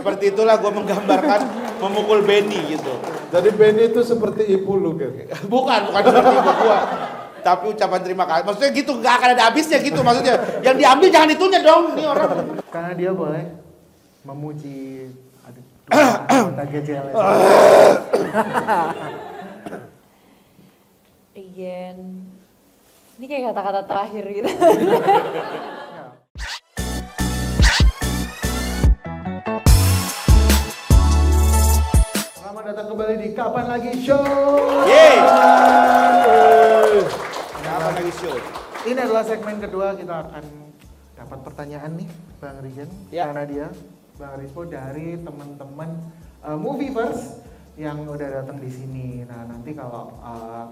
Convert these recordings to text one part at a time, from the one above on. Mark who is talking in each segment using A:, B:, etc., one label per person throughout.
A: Seperti itulah gue menggambarkan memukul Benny gitu.
B: Jadi Benny itu seperti ibu lu kan?
A: Bukan seperti ibu gue. Tapi ucapan terima kasih. Maksudnya gitu, gak akan ada habisnya gitu maksudnya. Yang diambil jangan itunya dong, nih orang.
C: Karena dia boleh memuji anggota GJLS.
D: Again. Ini kayak kata-kata terakhir gitu.
C: Selamat datang kembali di Kapan Lagi Show.
A: Yeay. Kapan lagi show?
C: Ini adalah segmen kedua, kita akan dapat pertanyaan nih Bang Rigen, karena dia Bang Rispo dari teman-teman Movieverse yang udah datang di sini. Nah nanti kalau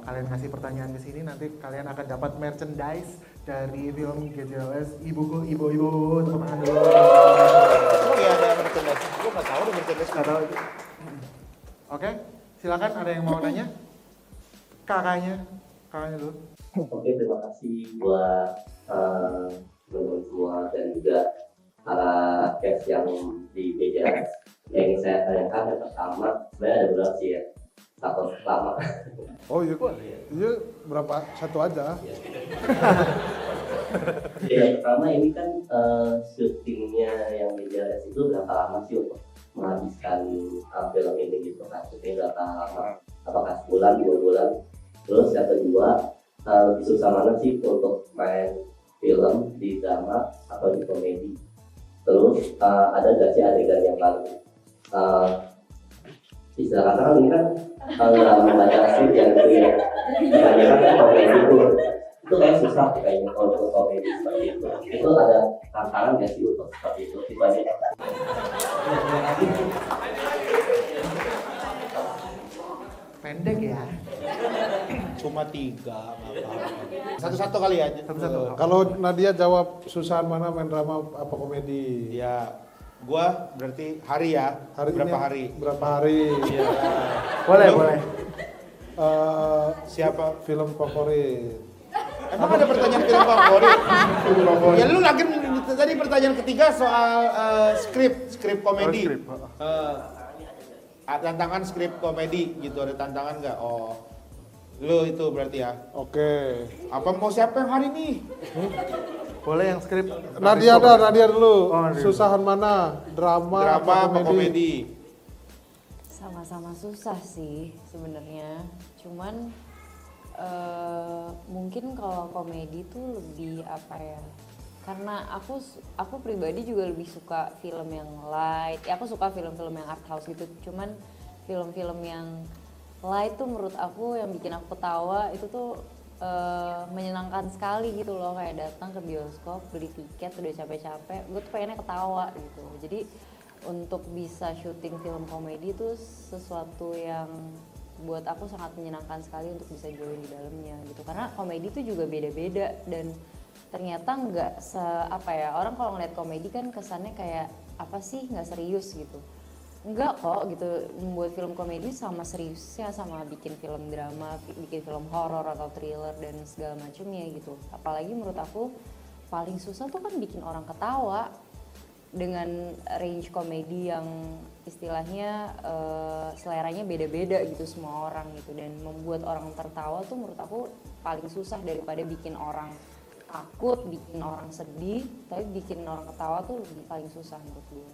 C: kalian ngasih pertanyaan ke sini, nanti kalian akan dapat merchandise dari film GJLS. Ibu tepuk tangan dulu.
A: Oh iya ada merchandise. Gue nggak tahu ada merchandise.
C: Nggak tahu. Oke, silakan ada yang mau nanya? Kakaknya dulu.
E: Oke, terima kasih buat teman-teman semua dan juga para guest yang di BJS. Yang ingin saya tanyakan yang pertama, sebenarnya ada berapa sih ya? Satu pertama.
B: Oh iya, iya berapa? Satu aja.
E: Yang pertama ini kan syutingnya yang BJS itu berapa lama sih untuk menghabiskan film ini gitu kan? Syutingnya berapa lama? Apakah sebulan, 2 bulan? Terus yang kedua, lebih susah mana sih untuk main film di drama atau di komedi? Terus ada nggak sih adegan yang paling istilah kata kan ini kan nggak membaca skrip yang itu ya, kebanyakan kan komedi itu kayak susah kayaknya kalau untuk komedi seperti itu ada tantangan nggak sih untuk seperti itu banyak.
C: Pendek ya.
A: Cuma 3, nggak apa-apa. Satu-satu kali aja.
C: Satu-satu.
B: Kalau Nadia jawab susahan mana main drama apa komedi?
A: Ya, gua berarti hari ya. Berapa hari?
B: Berapa hari?
A: Iya.
C: Boleh.
A: Siapa?
B: Film favorit?
A: Emang ada pertanyaan film favorit? Ya lu lagi tadi pertanyaan ketiga soal skrip komedi.
C: Skrip.
A: Tantangan skrip komedi gitu, ada tantangan nggak? Oh, lu itu berarti ya.
B: Oke.
A: Apa mau siapa yang hari ini?
C: Boleh yang skrip.
B: Nadia dulu.
C: Oh, Nadia.
B: Susahan mana? Drama
A: apa komedi?
D: Sama-sama susah sih sebenarnya. Cuman mungkin kalau komedi tuh lebih apa ya? Karena aku pribadi juga lebih suka film yang light. Ya aku suka film-film yang art house gitu. Cuman film-film yang light tuh menurut aku yang bikin aku ketawa itu tuh menyenangkan sekali gitu loh. Kayak datang ke bioskop, beli tiket udah capek-capek, gue tuh pengennya ketawa gitu. Jadi untuk bisa syuting film komedi itu sesuatu yang buat aku sangat menyenangkan sekali untuk bisa join di dalamnya gitu. Karena komedi tuh juga beda-beda dan ternyata nggak orang kalau ngeliat komedi kan kesannya kayak apa sih, nggak serius gitu. Enggak kok gitu, membuat film komedi sama seriusnya sama bikin film drama, bikin film horor atau thriller dan segala macamnya gitu. Apalagi menurut aku paling susah tuh kan bikin orang ketawa dengan range komedi yang istilahnya seleranya beda-beda gitu semua orang gitu, dan membuat orang tertawa tuh menurut aku paling susah daripada bikin orang takut, bikin orang sedih, tapi bikin orang ketawa tuh lebih paling susah menurut gue.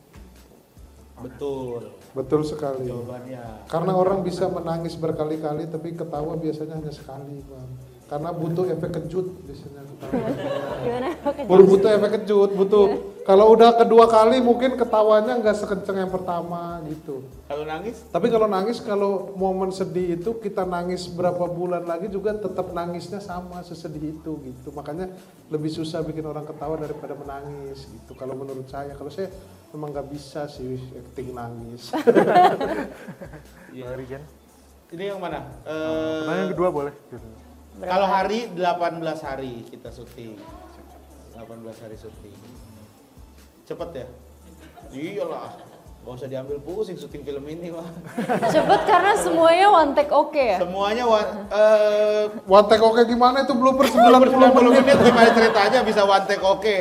B: Betul sekali.
A: Jawabannya.
B: Karena orang bisa menangis berkali-kali tapi ketawa biasanya hanya sekali, Bang. Karena butuh efek kejut biasanya ketawa.
D: Gimana?
B: Butuh efek kejut, kalau udah kedua kali mungkin ketawanya nggak sekenceng yang pertama gitu.
A: Kalau nangis?
B: Tapi kalau nangis, kalau momen sedih itu kita nangis berapa bulan lagi juga tetap nangisnya sama sesedih itu gitu. Makanya lebih susah bikin orang ketawa daripada menangis gitu. Kalau menurut saya, kalau saya memang nggak bisa sih acting nangis.
C: Bang Rigen.
A: Ini yang mana?
C: Pertanyaan kedua boleh.
A: Kalau hari 18 hari kita syuting. 18 hari syuting. Cepet ya? Iyalah. Gak usah diambil pusing syuting film ini mah.
D: Cepet karena semuanya one take oke ya?
A: Semuanya
B: One take oke gimana itu blooper 90
A: 90
B: menit.
A: menit gimana ceritanya bisa one take oke.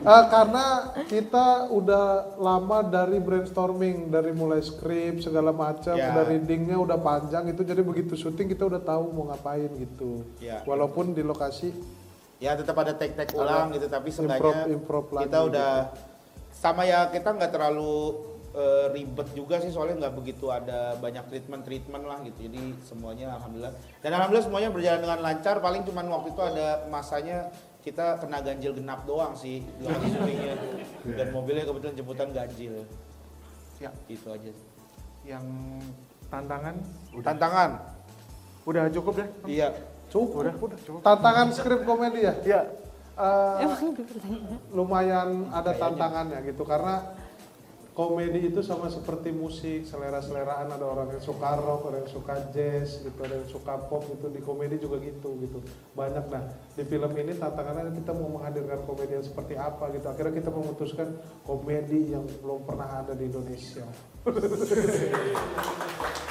B: Karena kita udah lama dari brainstorming, dari mulai skrip segala macam,
A: Ya.
B: udah readingnya udah panjang itu, jadi begitu syuting kita udah tahu mau ngapain gitu.
A: Ya.
B: Walaupun di lokasi
A: Ya tetap ada take ulang gitu, tapi seenggaknya
B: improv lagi
A: kita udah sama ya, kita nggak terlalu ribet juga sih, soalnya nggak begitu ada banyak treatment lah gitu. Jadi semuanya alhamdulillah, dan alhamdulillah semuanya berjalan dengan lancar. Paling cuman waktu itu ada masanya kita kena ganjil genap doang sih di waktu syutingnya, dan mobilnya kebetulan jemputan ganjil.
C: Ya,
A: Itu aja sih.
C: yang tantangan
A: Tantangan,
C: udah cukup deh.
A: iya.
B: cukup.
C: Udah cukup.
B: Tantangan skrip komedi ya?
C: Ya,
B: Lumayan ada tantangannya gitu, karena komedi itu sama seperti musik, selera-seleraan. Ada orang yang suka rock, ada yang suka jazz gitu, ada yang suka pop gitu. Di komedi juga gitu banyak. Nah, di film ini tantangannya kita mau menghadirkan komedi yang seperti apa gitu. Akhirnya kita memutuskan komedi yang belum pernah ada di Indonesia.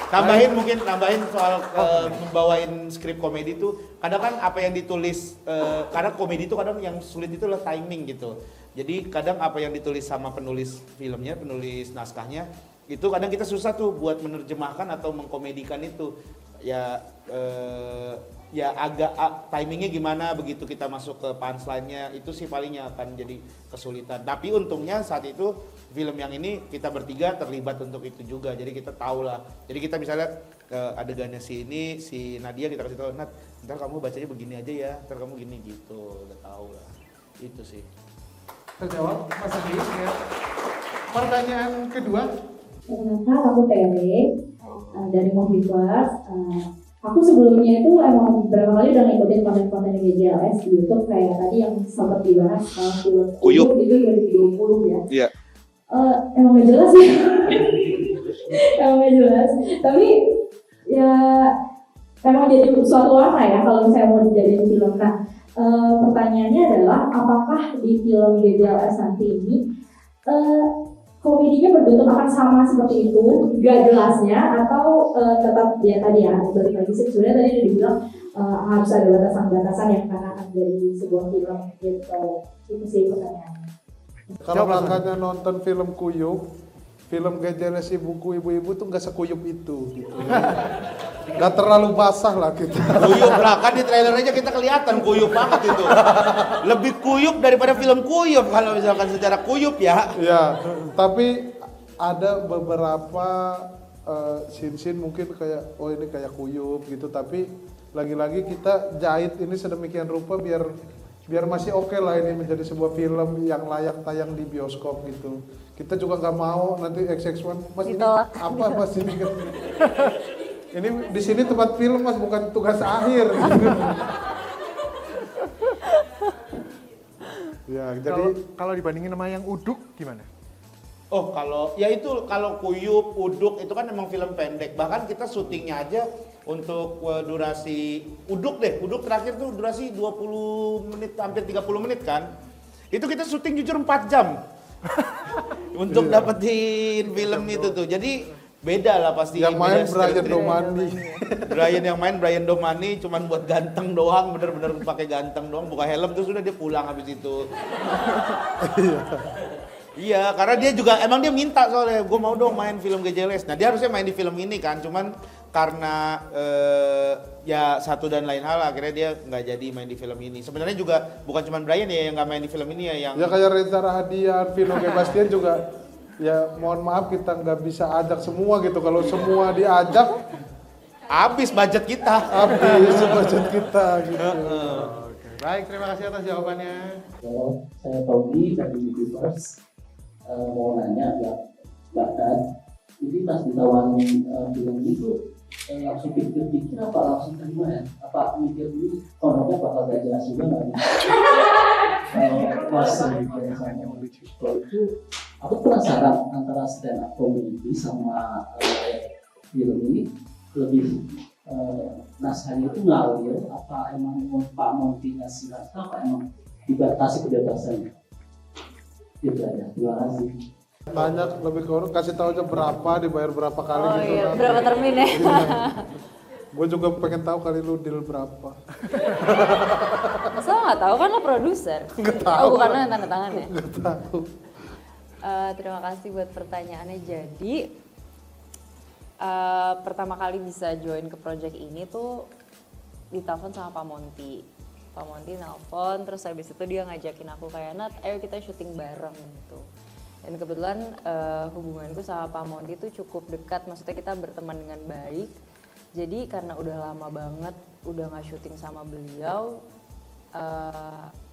A: Nambahin soal membawain skrip komedi itu, kadang kan apa yang ditulis, kadang komedi itu kadang yang sulit itu adalah timing gitu. Jadi kadang apa yang ditulis sama penulis filmnya, penulis naskahnya, itu kadang kita susah tuh buat menerjemahkan atau mengkomedikan itu. Ya agak timingnya gimana begitu kita masuk ke punchline-nya, itu sih palingnya akan jadi kesulitan. Tapi untungnya saat itu film yang ini kita bertiga terlibat untuk itu juga, jadi kita tahu lah. Jadi kita misalnya adegannya si Nadia, kita kasih tahu, Nat, ntar kamu bacanya begini aja ya, ntar kamu gini gitu, udah tahu lah. Itu sih.
C: terjawab Mas Andi ya. Pertanyaan kedua.
F: Perkenalkan, aku Tere dari Moviverse. Aku sebelumnya itu emang beberapa kali udah ngikutin konten-konten GJLS di YouTube, kayak tadi yang sempat dibahas film
A: Kuyup.
F: itu 2020 ya.
A: Iya.
F: Emang gak jelas ya. Emang gak jelas. Tapi ya emang jadi suatu warna ya kalau misalnya mau dijadiin film. Nah, pertanyaannya adalah apakah di film GJLS nanti ini komedinya berbentuk akan sama seperti itu, gak jelasnya, atau tetap ya tadi ya, balik lagi sebenarnya tadi udah dibilang harus ada batasan-batasan yang akan jadi sebuah film gitu. Itu sih pertanyaannya.
B: Kalau makanya nonton film Kuyup, film GJLS ibu-ibu tuh nggak sekuyup itu gitu. Nggak terlalu basah lah kita.
A: Kuyup lah, kan di trailer aja kita kelihatan kuyup banget itu. Lebih kuyup daripada film Kuyup kalau misalkan secara kuyup ya.
B: Ya, tapi ada beberapa scene-scene mungkin kayak oh ini kayak Kuyup gitu, tapi lagi-lagi kita jahit ini sedemikian rupa biar masih oke lah ini menjadi sebuah film yang layak tayang di bioskop gitu. Kita juga nggak mau nanti XX1 Mas ini
D: Ditolak.
B: apa Mas ini kan? Ini di sini tempat film Mas, bukan tugas akhir. Gitu. Ya, jadi
C: Kalau dibandingin sama yang Uduk gimana?
A: Oh, kalau Kuyup, Uduk itu kan emang film pendek. Bahkan kita syutingnya aja untuk durasi Uduk terakhir tuh durasi 20 menit, hampir 30 menit kan. Itu kita syuting jujur 4 jam. Untuk dapetin film itu tuh. Jadi beda lah pasti.
B: yang main
A: beda
B: Brian
A: skill
B: Domani.
A: Brian Domani cuman buat ganteng doang, bener-bener pakai ganteng doang, buka helm terus sudah dia pulang habis itu. Iya, karena dia juga emang dia minta soalnya gue mau dong main film GJLS. Nah dia harusnya main di film ini kan, cuman karena ya satu dan lain hal akhirnya dia nggak jadi main di film ini. Sebenarnya juga bukan cuman Brian ya yang nggak main di film ini ya, yang
B: Ya kayak Reza Rahadian, Vino Gebastian juga. Ya mohon maaf kita nggak bisa ajak semua gitu. Kalau semua diajak,
A: habis budget kita.
B: habis budget kita gitu.
C: Oke, baik, terima kasih atas jawabannya.
E: Halo, saya Tobi dari Moviverse. Mau nanya Mbak Nat, jadi pas ditawarin film itu langsung pikir-pikir apa langsung terima ya? Apa mikir dulu konornya bakal gak jelas juga nggak? Kalau itu aku penasaran antara stand up comedy sama film ini lebih naskahnya itu ngalir apa emang Pak Monty ngasih naskah apa emang dibatasi kebebasannya? Itu aja, terima kasih.
B: Tanya lebih ke kasih tahu aja berapa, dibayar berapa kali
D: Oh
B: gitu.
D: iya,
B: kan.
D: berapa termin ya?
B: Gue juga pengen tahu kali lu deal berapa.
D: Masa lo nggak tahu kan lo produser?
B: Nggak tahu.
D: Oh bukan lo yang tanda tangan ya?
B: Nggak tahu.
D: Terima kasih buat pertanyaannya. Jadi pertama kali bisa join ke project ini tuh ditelepon sama Pak Monty. Pak Monty nelpon, terus habis itu dia ngajakin aku kayak, Nat, ayo kita syuting bareng gitu. Dan kebetulan hubunganku sama Pak Monty tuh cukup dekat, maksudnya kita berteman dengan baik. Jadi karena udah lama banget udah nggak syuting sama beliau,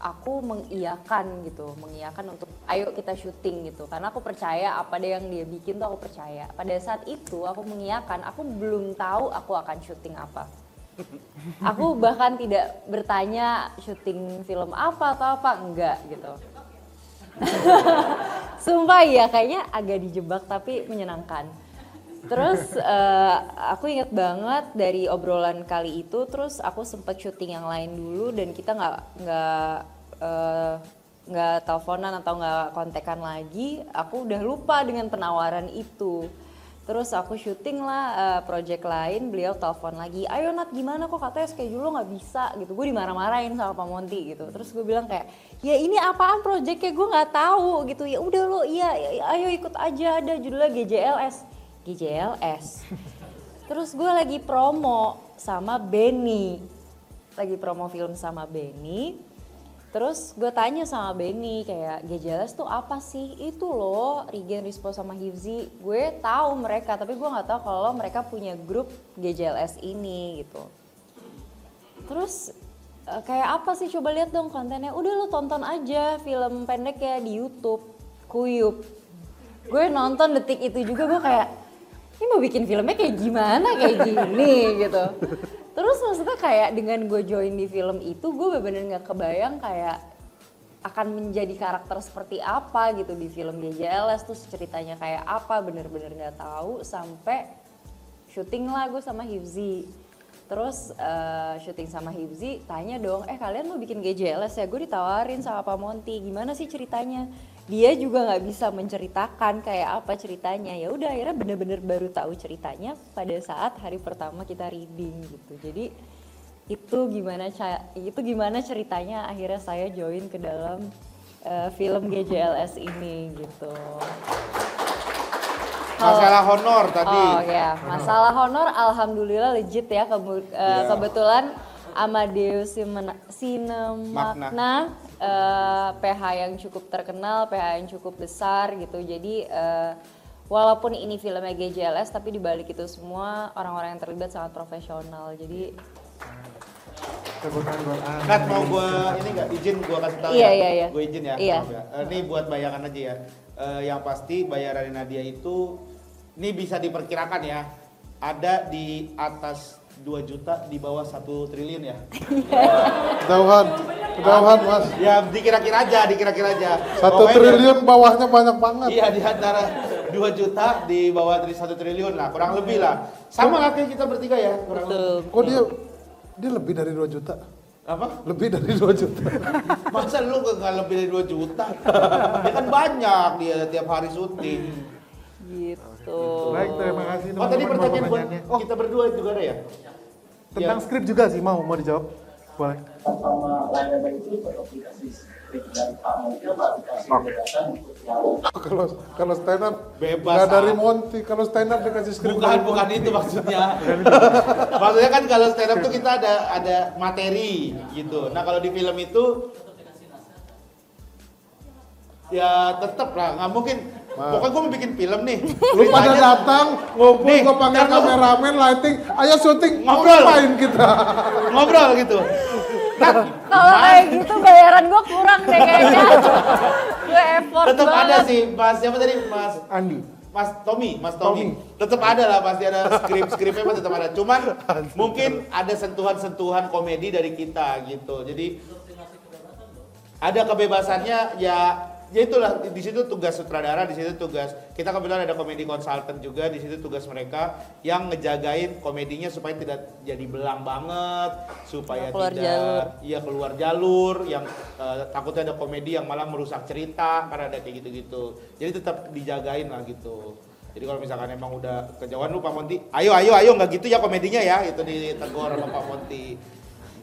D: aku mengiyakan untuk ayo kita syuting gitu. Karena aku percaya apa yang dia bikin tuh aku percaya. Pada saat itu aku mengiyakan, aku belum tahu aku akan syuting apa. Aku bahkan tidak bertanya syuting film apa atau apa, enggak gitu. Sumpah ya, kayaknya agak dijebak tapi menyenangkan. Terus aku inget banget dari obrolan kali itu, terus aku sempet syuting yang lain dulu dan kita nggak teleponan atau nggak kontekan lagi. Aku udah lupa dengan penawaran itu. Terus aku syuting lah project lain, beliau telepon lagi, ayo Nat gimana kok katanya schedule lo nggak bisa gitu. Gue dimarah-marahin sama Pak Monty gitu. Terus gue bilang kayak, ya ini apaan projectnya gue nggak tahu gitu. Ya udah lo, iya ayo ikut aja, ada judulnya GJLS. Terus gue lagi promo sama Benny, lagi promo film sama Benny. Terus gue tanya sama Benny kayak GJLS tuh apa sih? Itu loh Rigen, Rispo sama Hifzi. Gue tahu mereka tapi gue nggak tahu kalau mereka punya grup GJLS ini gitu. Terus kayak apa sih, coba lihat dong kontennya. Udah lo tonton aja film pendek ya di YouTube, Kuyup. Gue nonton detik itu juga, gue kayak ini mau bikin filmnya kayak gimana kayak gini gitu. Terus maksudnya kayak dengan gue join di film itu, gue bener-bener gak kebayang kayak akan menjadi karakter seperti apa gitu di film GJLS, terus ceritanya kayak apa, bener-bener gak tahu sampai syuting lah gue sama Hifzi. Terus syuting sama Hifzi, tanya dong, kalian mau bikin GJLS ya? Gue ditawarin sama Pak Monty, gimana sih ceritanya? Dia juga nggak bisa menceritakan kayak apa ceritanya. Ya udah akhirnya bener-bener baru tahu ceritanya pada saat hari pertama kita reading gitu. Jadi itu gimana ceritanya akhirnya saya join ke dalam film GJLS ini gitu.
A: Masalah honor tadi.
D: Oh ya, masalah honor alhamdulillah legit ya. Kebetulan Amadeus Sinemagna, PH yang cukup terkenal, PH yang cukup besar gitu. Jadi walaupun ini filmnya GJLS tapi dibalik itu semua orang-orang yang terlibat sangat profesional. Jadi
A: Kat, mau gue ini nggak izin gue kasih tahu
D: iya.
A: Gue izin ya.
D: Iya.
A: Ini buat bayangan aja ya. Yang pasti bayaran Nadia itu ini bisa diperkirakan ya, ada di atas 2 juta, di bawah 1 triliun ya.
B: Kejauhan Mas.
A: Ya dikira-kira aja.
B: 1 triliun bawahnya banyak banget.
A: Iya, di antara 2 juta di bawah 1 triliun lah, kurang lebih lah. Sama lah kayak kita bertiga ya, kurang lebih.
B: Kok dia lebih dari 2 juta?
A: Apa?
B: Lebih dari 2 juta.
A: Masa lu nggak lebih dari 2 juta? Dia kan banyak, dia tiap hari syuting.
D: gitu.
C: Baik, terima kasih
A: Oh tadi pertanyaan buat
C: pertanyaannya.
A: kita berdua juga ada ya?
C: Tentang skrip juga sih, mau dijawab? Boleh.
E: Sama layar itu aplikasi skrip dari Pak Monty atau aplikasi kebebasan untuk yang
B: Kalau stand up
A: Bebas,
B: nggak dari
A: ah.
B: Monty. Kalau stand up dikasih skrip
A: Bukan itu maksudnya. Maksudnya kan kalau stand up tuh kita ada materi gitu. Nah kalau di film itu ya tetep lah, nggak mungkin. Pokoknya gue mau bikin film nih.
B: Lu pada datang, ngumpul,
A: Nih,
B: gue panggil
A: ntar lu-
B: kameramen, lighting, ayo syuting,
A: Ngobrol.
B: ngapain kita?
A: Ngobrol gitu. Nah,
D: Kalau kayak gitu bayaran gue kurang deh kayaknya. Gue effort
A: tetap
D: banget.
A: ada sih, Mas siapa tadi? Mas
C: Andi.
A: Mas Tommy. Tetap ada lah, pasti ada skripnya mah tetap ada. Cuman mungkin ada sentuhan-sentuhan komedi dari kita gitu. Jadi ada kebebasannya ya itulah, di situ tugas sutradara, di situ tugas kita, kebetulan ada komedi konsultan juga, di situ tugas mereka yang ngejagain komedinya supaya tidak jadi belang banget, supaya keluar jalur yang takutnya ada komedi yang malah merusak cerita karena ada kayak gitu-gitu. Jadi tetap dijagain lah gitu. Jadi kalau misalkan emang udah kejauhan lu Pak Monty, ayo nggak gitu ya komedinya ya, itu ditegur sama Pak Monty.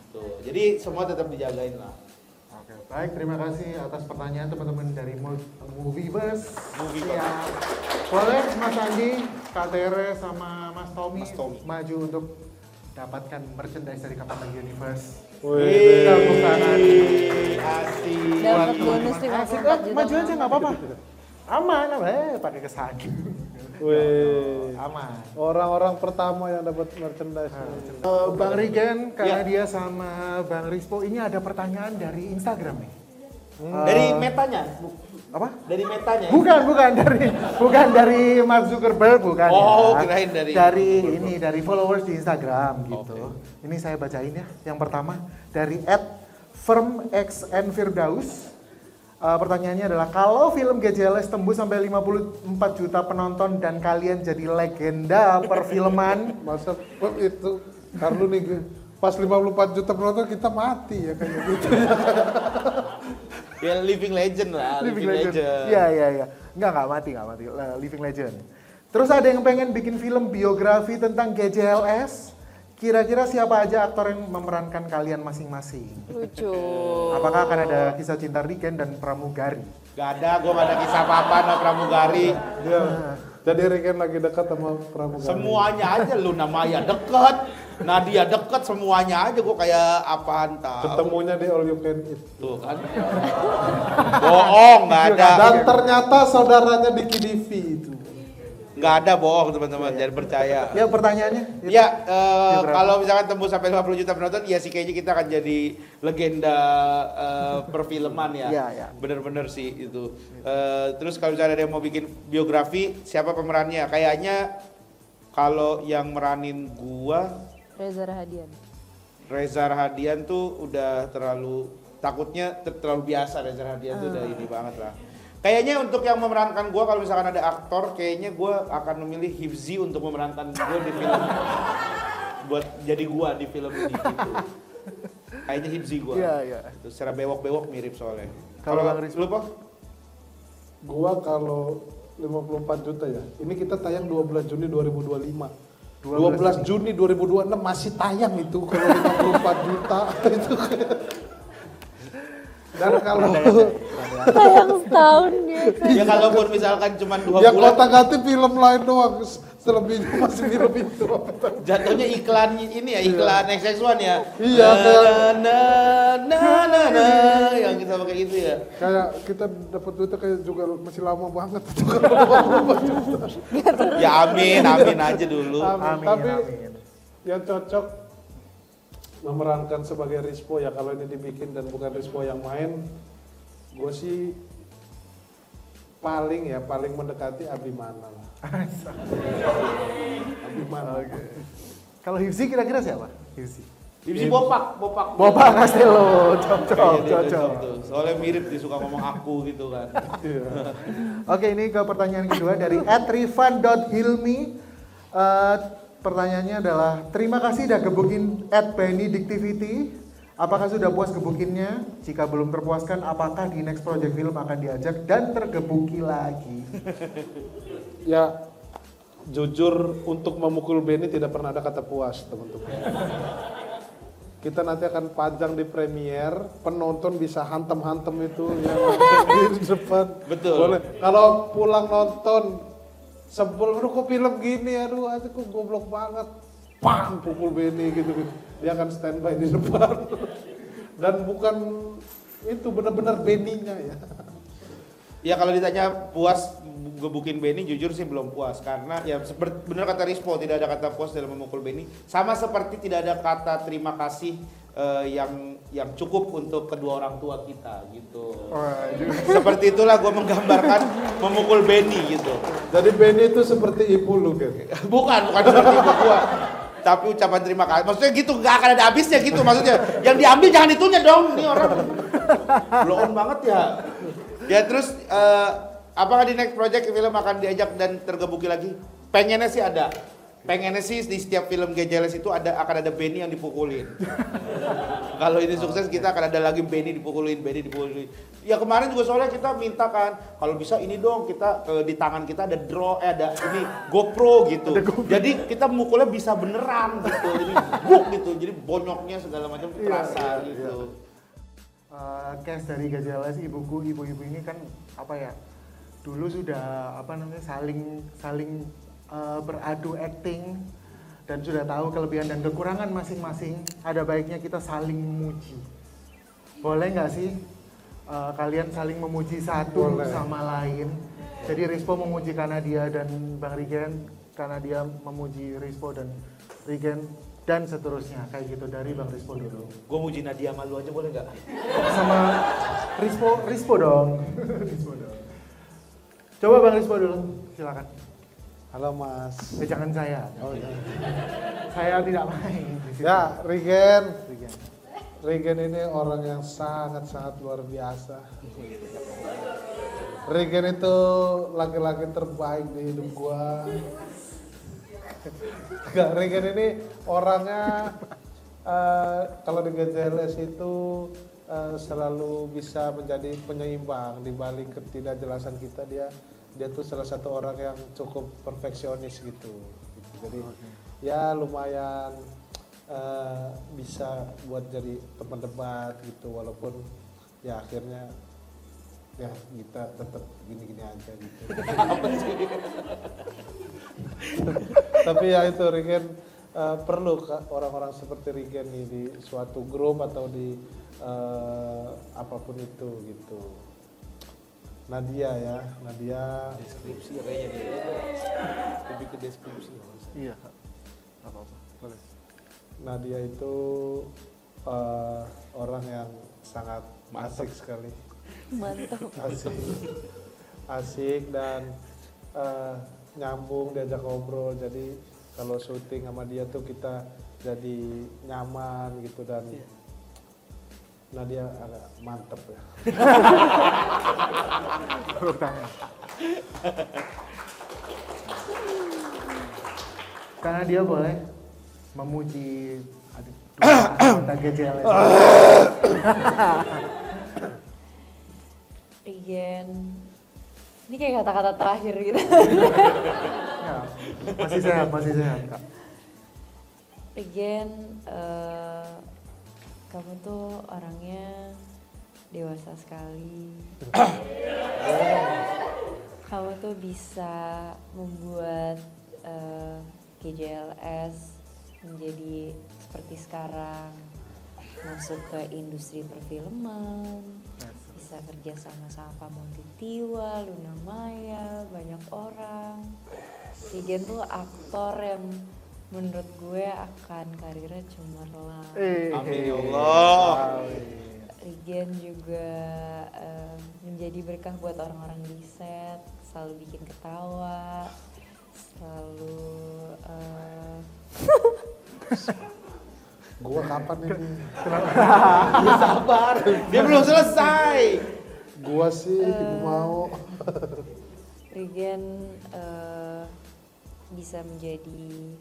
A: gitu. Jadi semua tetap dijagain lah.
C: Oke, baik, terima kasih atas pertanyaan teman-teman dari Movieverse. Ya, boleh Mas Andi, Kak Tere, sama Mas Tommy maju untuk dapatkan merchandise dari Kapan Universe. Tepuk tangan.
A: Asik.
D: Dapat bonus
C: Asik,
D: 54 juta.
C: maju aja nggak apa-apa. Aman, pakai kesan.
B: Wih.
C: Aman.
B: Orang-orang pertama yang dapat merchandise.
C: Bang Rigen, karena dia sama Bang Rispo, ini ada pertanyaan dari Instagram nih.
A: Dari metanya?
C: Apa?
A: Dari metanya?
C: Bukan dari Mark Zuckerberg, bukan.
A: Oh,
C: ya.
A: kirain dari
C: dari followers di Instagram gitu. Ini saya bacain ya. Yang pertama dari @firmxnfirdaus. Pertanyaannya adalah, kalau film GJLS tembus sampai 54 juta penonton dan kalian jadi legenda perfilman,
B: Masa itu Carlo nih pas 54 juta penonton kita mati ya kayak gitu.
A: Ya living legend lah, living legend.
C: Iya. Nggak mati. Living legend. Terus ada yang pengen bikin film biografi tentang GJLS. Kira-kira siapa aja aktor yang memerankan kalian masing-masing?
D: Lucu.
C: Apakah akan ada kisah cinta Riken dan Pramugari?
A: Gak ada, gue gak ada kisah apa-apa sama Pramugari.
B: Dia jadi Riken lagi dekat sama Pramugari.
A: Semuanya aja lu, namanya deket, Nadia deket, semuanya aja gue kayak apaan tahu.
B: Ketemunya di All You Can Eat.
A: Tuh kan. Bohong, gak ada.
B: Dan ternyata saudaranya di KDV itu.
A: Gak ada bohong teman-teman, jangan percaya.
C: Ya pertanyaannya?
A: Ya, kalau misalkan tembus sampai 50 juta penonton, ya sih kayaknya kita akan jadi legenda perfilman ya.
C: Iya.
A: Bener-bener sih itu. Terus kalau misalnya ada yang mau bikin biografi, siapa pemerannya? Kayaknya kalau yang meranin gua, Reza Rahadian tuh udah terlalu, takutnya terlalu biasa. Reza Rahadian tuh udah ini banget lah. Kayaknya untuk yang memerankan gue, kalau misalkan ada aktor, kayaknya gue akan memilih Hifzi untuk memerankan gue di film. Buat jadi gue di film ini gitu. Kayaknya Hifzi gue.
C: Iya.
A: Terus secara bewok-bewok mirip soalnya.
C: Kalau Bang Rizky?
A: lu, Pak?
B: Gua kalau 54 juta ya. Ini kita tayang 12 Juni 2025. 12 Juni 2026 masih tayang itu kalau 54 juta itu. Dan kalau
D: Tayang setahun gitu.
A: Ya kalaupun misalkan cuma 2
B: ya
A: bulan,
B: kota ganti film lain doang, selebihnya masih film itu.
A: jatuhnya iklan ini ya, iklan XX1 ya.
B: Iya,
A: yang kita pakai itu ya.
B: Kayak kita dapat duitnya kayak juga masih lama banget itu.
A: Ya amin aja dulu.
B: Tapi yang cocok memerankan sebagai Rispo ya, kalau ini dibikin dan bukan Rispo yang main, gue sih paling mendekati Abimana lah. Abimana.
C: Kalau Hifzi kira-kira siapa? Hifzi
A: Bopak.
C: Castello, cocok.
A: Soalnya mirip, dia suka ngomong aku gitu kan.
C: Oke, ini ke pertanyaan kedua dari @rifan.hilmi. Pertanyaannya adalah, terima kasih udah gebukin @bennydictivity. Apakah sudah puas gebukinnya? Jika belum terpuaskan, apakah di next project film akan diajak dan tergebuki lagi?
B: Ya jujur, untuk memukul Benny tidak pernah ada kata puas, teman-teman. Kita nanti akan pajang di premier, penonton bisa hantem-hantem itu yang di depan.
A: Betul.
B: Boleh. Kalau pulang nonton sebel, aduh kok film gini, aduh kok goblok banget. Pang, pukul Benny gitu. Dia akan standby di depan. Dan bukan itu benar-benar Benny-nya ya.
A: Ya kalau ditanya puas gebukin Benny, jujur sih belum puas. Karena ya seperti benar kata Rispo, tidak ada kata puas dalam memukul Benny. Sama seperti tidak ada kata terima kasih yang cukup untuk kedua orang tua kita gitu. Seperti itulah gue menggambarkan memukul Benny gitu.
B: Jadi Benny itu seperti ibu lu kan?
A: Bukan seperti ibu gue. Tapi ucapan terima kasih, maksudnya gitu, gak akan ada habisnya gitu maksudnya. Yang diambil jangan itunya dong, ini orang blow on banget ya. Ya terus apakah di next project film akan diajak dan tergebuki lagi? Pengennya sih ada. Pengennya sih di setiap film Gejeles itu akan ada Benny yang dipukulin. Kalau ini sukses kita akan ada lagi Benny dipukulin. Ya kemarin juga soalnya kita minta kan, kalau bisa ini dong kita di tangan kita ada ada ini GoPro gitu. Jadi kita mukulnya bisa beneran gitu. Jadi buk gitu. Jadi bonyoknya segala macam terasa gitu.
C: Case dari Gejeles ibu-ibu ini kan apa ya? Dulu sudah saling beradu acting dan sudah tahu kelebihan dan kekurangan masing-masing. Ada baiknya kita saling memuji. Boleh nggak sih kalian saling memuji satu sama lain? Jadi Rispo memuji Kanadia dan Bang Rigen, Kanadia memuji Rispo dan Rigen dan seterusnya kayak gitu dari Bang Rispo dulu.
A: Gue muji Nadia malu aja boleh nggak?
C: Sama Rispo dong. Rispo dong. Coba Bang Rispo dulu, silakan.
B: Halo Mas.
C: Jangan saya.
B: Oh iya.
C: Saya tidak main di situ.
B: Ya, Rigen ini orang yang sangat luar biasa. Rigen itu laki-laki terbaik di hidup gua. Rigen ini orangnya kalau di Gejeles itu selalu bisa menjadi penyeimbang di balik ketidakjelasan kita. Dia tuh salah satu orang yang cukup perfeksionis gitu. Jadi ya lumayan bisa buat jadi teman debat gitu, walaupun ya akhirnya ya kita tetap gini-gini aja gitu. Tapi ya itu Rigen perlu orang-orang seperti Rigen nih di suatu grup atau di apapun itu gitu. Nadia
A: Deskripsi kayaknya dia. Lebih ke deskripsi.
C: Iya, Kak. Apa-apa. Boleh.
B: Nadia itu orang yang sangat asik sekali.
D: Mantap.
B: Asik dan nyambung, diajak ngobrol. Jadi kalau syuting sama dia tuh kita jadi nyaman gitu dan Nadia agak mantep ya.
C: Karena dia boleh memuji anggota Gejeles.
D: Rigen, ini kayak kata-kata terakhir gitu.
C: Ya, masih sehat Kak.
D: Rigen, kamu tuh orangnya dewasa sekali. Kamu tuh bisa membuat GJLS menjadi seperti sekarang, masuk ke industri perfilman, bisa kerja sama Pak Monty Tiwa, Luna Maya, banyak orang. Rigen tuh aktor yang menurut gue akan karirnya cemerlang.
A: Amin ya Allah.
D: Rigen juga menjadi berkah buat orang-orang di set, selalu bikin ketawa, selalu
B: Gua kapan ini?
A: Ya sabar, dia belum selesai.
B: Gua sih mau.
D: Rigen bisa menjadi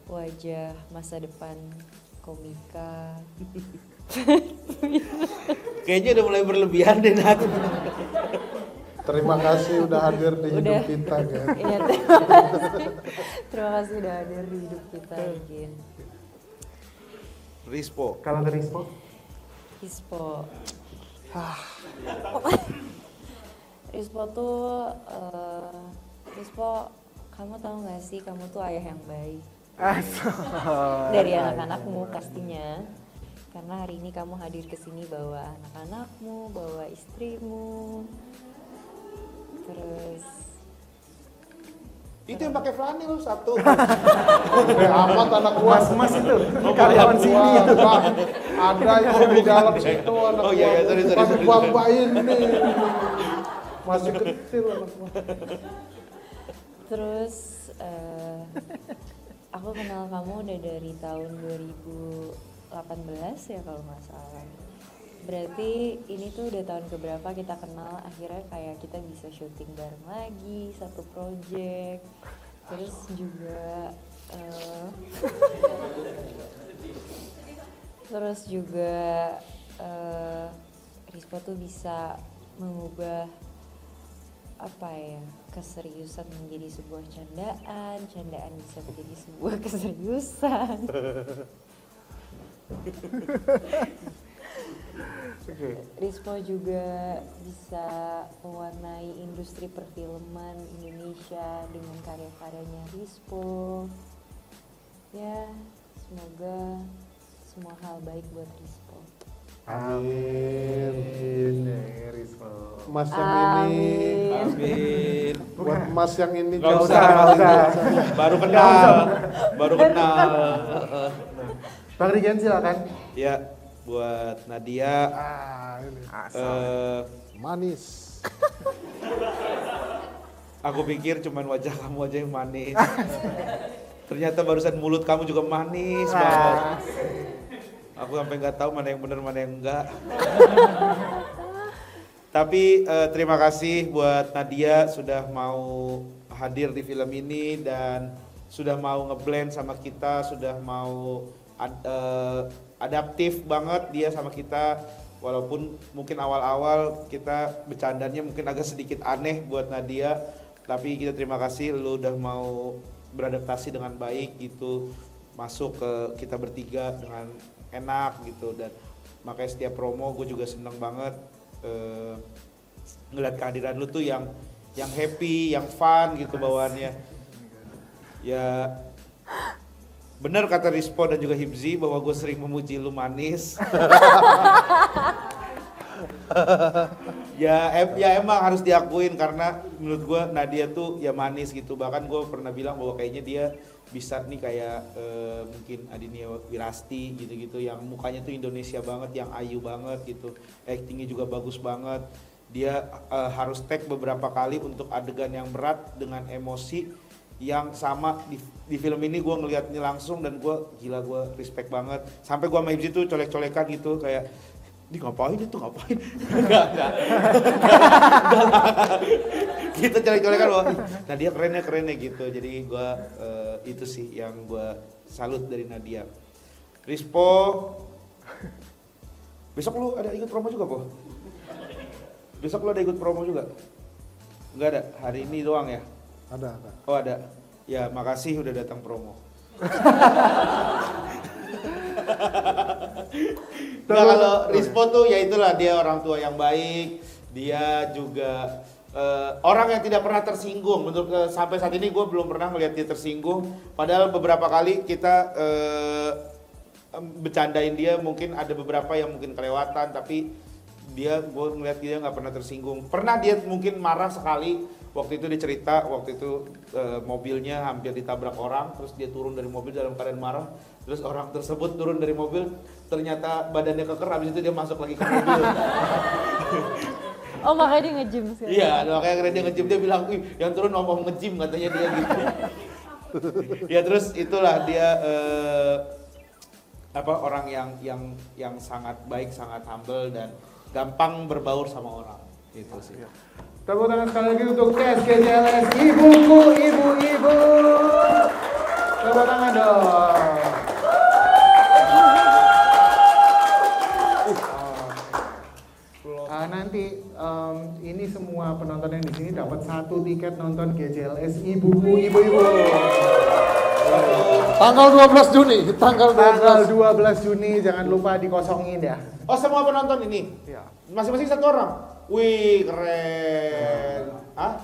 D: wajah masa depan komika.
A: Kayaknya udah mulai berlebihan deh Nat.
B: Terima kasih udah hadir di hidup kita kan.
D: Iya, terima kasih. Terima kasih udah hadir di hidup kita, Rigen.
A: Rispo.
C: Kalau ke Rispo?
D: Rispo tuh Rispo, kamu tahu nggak sih kamu tuh ayah yang baik dari anak-anakmu pastinya, karena hari ini kamu hadir ke sini bawa anak-anakmu, bawa istrimu, terus
A: Itu yang pakai flanel satu.
B: Amat anak gua.
C: Mas itu karyawan sini itu.
B: Ada yang di dalam situ anak
A: Oh iya, sorry.
B: Bapak ini masih kecil anak gua.
D: Terus aku kenal kamu udah dari tahun 2018 ya kalau nggak salah. Berarti ini tuh udah tahun keberapa kita kenal, akhirnya kayak kita bisa syuting bareng lagi, satu project. Terus juga Rispo tuh bisa mengubah keseriusan menjadi sebuah candaan, candaan bisa menjadi sebuah keseriusan. Rispo juga bisa mewarnai industri perfilman Indonesia dengan karya-karyanya Rispo. Ya, semoga semua hal baik buat Rispo.
C: Amin. Rispo.
B: Mas yang ini,
A: Amin.
B: buat Mas yang ini
A: Gak
B: jauh
A: usah, baru kenal.
C: Bang Rigen silakan.
A: Ya, buat Nadia.
B: ini.
A: Manis. Aku pikir cuman wajah kamu aja yang manis. Ternyata barusan mulut kamu juga manis banget. Aku sampai nggak tahu mana yang benar mana yang enggak. Tapi terima kasih buat Nadia sudah mau hadir di film ini dan sudah mau ngeblend sama kita, sudah mau adaptif banget dia sama kita. Walaupun mungkin awal-awal kita bercandanya mungkin agak sedikit aneh buat Nadia, tapi kita terima kasih lu udah mau beradaptasi dengan baik gitu, masuk ke kita bertiga dengan enak gitu. Dan makanya setiap promo gue juga seneng banget ngeliat kehadiran lu tuh yang happy, yang fun gitu bawaannya. Ya bener kata Rispo dan juga Hibzi bahwa gue sering memuji lu manis. ya emang harus diakuin karena menurut gue Nadia tuh ya manis gitu. Bahkan gue pernah bilang bahwa kayaknya dia bisa nih kayak mungkin Adinia Wirasti gitu-gitu yang mukanya tuh Indonesia banget, yang ayu banget gitu. Actingnya juga bagus banget. Dia harus take beberapa kali untuk adegan yang berat dengan emosi yang sama di film ini. Gue ngeliatnya langsung dan gue respect banget. Sampai gue sama Ibzi tuh colek-colekan gitu kayak ini ngapain itu ngapain? Enggak. Kita colek-colekan bahwa Nadia kerennya gitu. Jadi gue itu sih yang gue salut dari Nadia. Rispo, besok lu ada ikut promo juga, Po? Besok lu ada ikut promo juga? Enggak ada, hari ini doang ya?
B: Ada.
A: Oh ada. Ya makasih udah datang promo. Nah kalau Rispo tuh ya itulah dia orang tua yang baik. Dia juga orang yang tidak pernah tersinggung. Menurut sampai saat ini gue belum pernah melihat dia tersinggung. Padahal beberapa kali kita bercandain dia, mungkin ada beberapa yang mungkin kelewatan, tapi gue ngeliat dia nggak pernah tersinggung. Pernah dia mungkin marah sekali. Waktu itu dia cerita, waktu itu mobilnya hampir ditabrak orang, terus dia turun dari mobil dalam keadaan marah, terus orang tersebut turun dari mobil, ternyata badannya keker, habis itu dia masuk lagi ke mobil.
D: Oh makanya dia nge-gym sekarang?
A: Iya, makanya keren dia nge-gym, dia bilang, "Ih, yang turun ngomong nge-gym," katanya dia gitu. Ya terus itulah dia orang yang sangat baik, sangat humble dan gampang berbaur sama orang. Itu sih.
C: Tepuk tangan sekali lagi untuk tes GJLS Ibuku, Ibu-Ibu. Tepuk tangan dong. Nanti ini semua penonton yang di sini dapat 1 tiket nonton GJLS Ibuku, Ibu-Ibu.
B: Tanggal 12 Juni, tanggal
C: 12 Juni, jangan lupa dikosongin ya.
A: Oh semua penonton ini?
C: Iya.
A: Masing-masing 1 orang? Wih keren. Hah?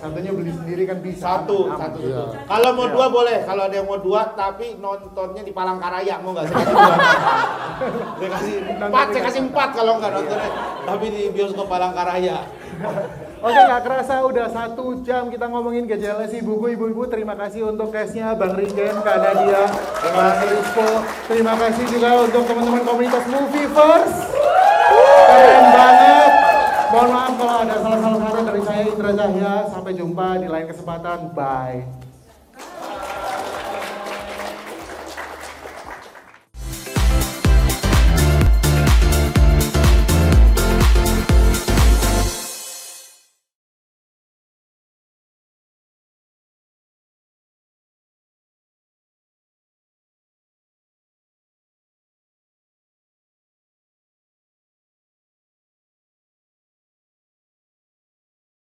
C: Satunya beli sendiri kan bisa.
A: Satu.
B: Iya.
A: Kalau mau 2 boleh, kalau ada yang mau 2 tapi nontonnya di Palangkaraya, mau nggak? Saya kasih 2. Saya kasih 4 kalau nggak nontonnya, tapi di bioskop Palangkaraya.
C: Oke, nggak kerasa udah 1 jam kita ngomongin GJLS Ibuku, Ibu-Ibu. Terima kasih untuk cast-nya Bang Rigen, Kak Nadia, Mas Rispo. Terima kasih juga untuk teman-teman komunitas Movieverse. Keren banget. Mohon maaf kalau ada salah-salah kata dari saya, Indra Cahya. Sampai jumpa di lain kesempatan. Bye.